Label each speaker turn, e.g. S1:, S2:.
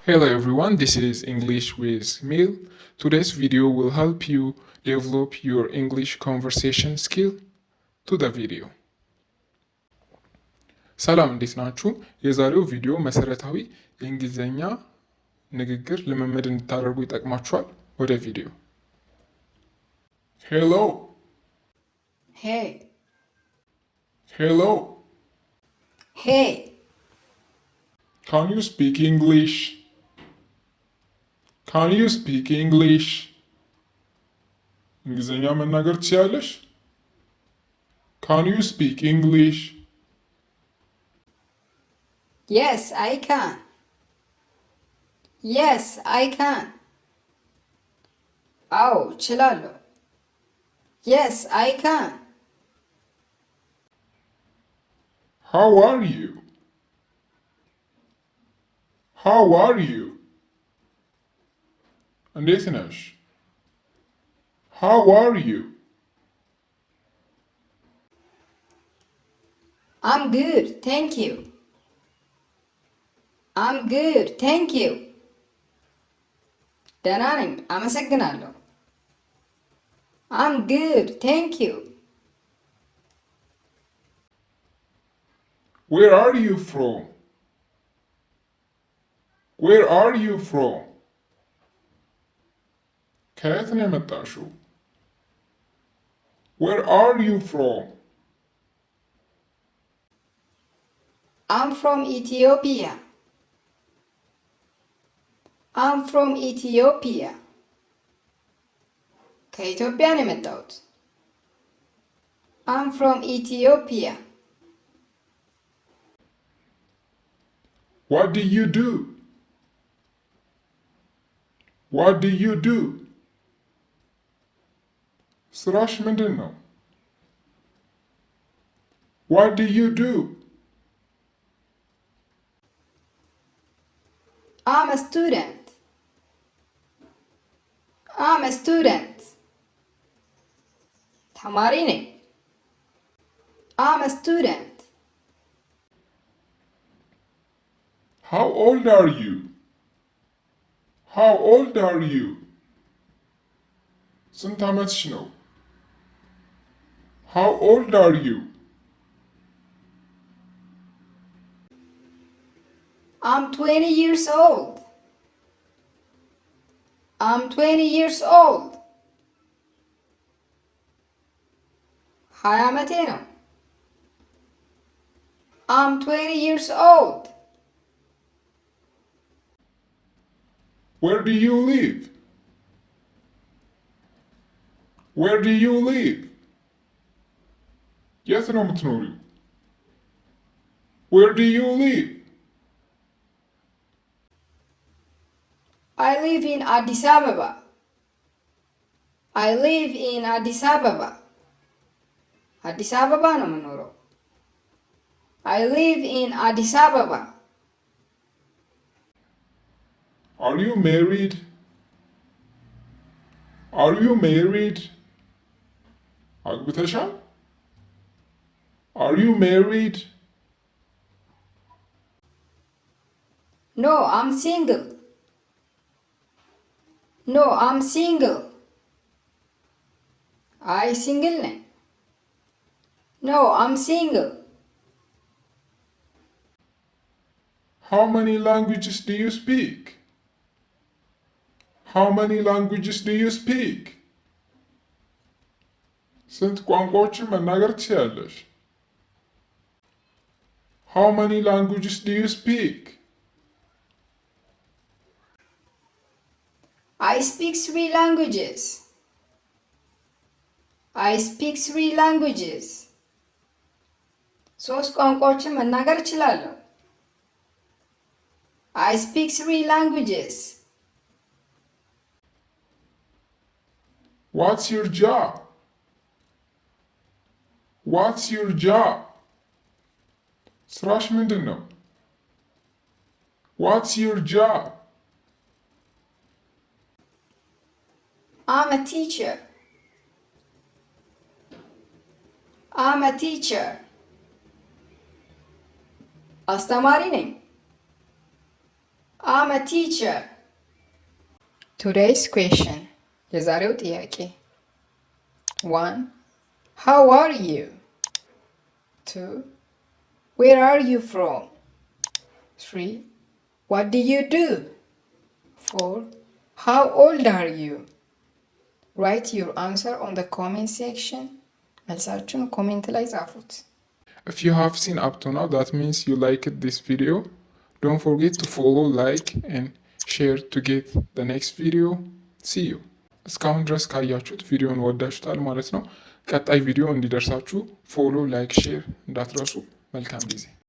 S1: Hello everyone, this is English with Mil. Today's video will help you develop your English conversation skill. To the video. ሰላም እንዴት ናችሁ? የዛሬው ቪዲዮ መሰረታዊ የእንግሊዝኛ ንግግር ልምምድ እንድታደርጉ ይጠቅማችኋል። ወደ ቪዲዮ። Hello.
S2: Hey.
S1: Hello.
S2: Hey.
S1: Can you speak English? Can you speak English? እንግሊዝኛ መናገር ትችያለሽ? Can you speak English?
S2: Yes, I can. Yes, I can. አዎ እችላለሁ። Yes, I can.
S1: How are you? How are you? እንዴት ነሽ? How are you?
S2: I'm good, thank you. I'm good, thank you. ደህና ነኝ፣ አመሰግናለሁ። I'm good, thank you.
S1: Where are you from? Where are you from? ከየት ነው የመጣሽው? Where are you from?
S2: I'm from Ethiopia. I'm from Ethiopia. ከኢትዮጵያ ነው የመጣሁት። I'm from Ethiopia.
S1: What do you do? What do you do? ስራሽ ምንድን ነው? What do you do?
S2: I'm a student. I'm a student. ተማሪ ነኝ። I'm a student.
S1: How old are you? How old are you? ስንት ዓመትሽ ነው? How old are you?
S2: I'm 20 years old. I'm 20 years old. 20 ዓመቴ ነው። I'm 20 years old.
S1: Where do you live? Where do you live? የት ነው የምትኖሪው? Where do you live?
S2: I live in Addis Ababa. I live in Addis Ababa. አዲስ አበባ ነው የምኖረው። I live in Addis Ababa.
S1: Are you married? Are you married? አግብተሻል? Are you married?
S2: No, I'm single. No, I'm single. I single ነኝ። No, I'm single.
S1: How many languages do you speak? How many languages do you speak? ስንት ቋንቋዎችን መናገር ትችያለሽ? How many languages do you speak?
S2: I speak 3 languages. I speak 3 languages. 3 ቋንቋዎችን መናገር እችላለሁ። I speak 3 languages.
S1: What's your job? What's your job? ስራሽ ምንድን ነው? What's your job?
S2: I'm a teacher. I'm a teacher. አስተማሪ ነኝ። I'm a teacher.
S3: Today's question. የዛሬው ጥያቄ 1. How are you? 2. Where are you from? 3. What do you do? 4. How old are you? Write your answer on the comment section. መልሳችሁን ኮሜንት ላይ ጻፉት።
S1: If you have seen up to now, that means you liked this video. Don't forget to follow, like and share to get the next video. See you. እስካሁን ድረስ ካያችሁት ቪዲዮን ወዳችሁታል ማለት ነው። ቀጣይ ቪዲዮ እንዲደርሳችሁ ፎሎ፣ ላይክ፣ ሼር እንዳትረሱ። መልካም ጊዜ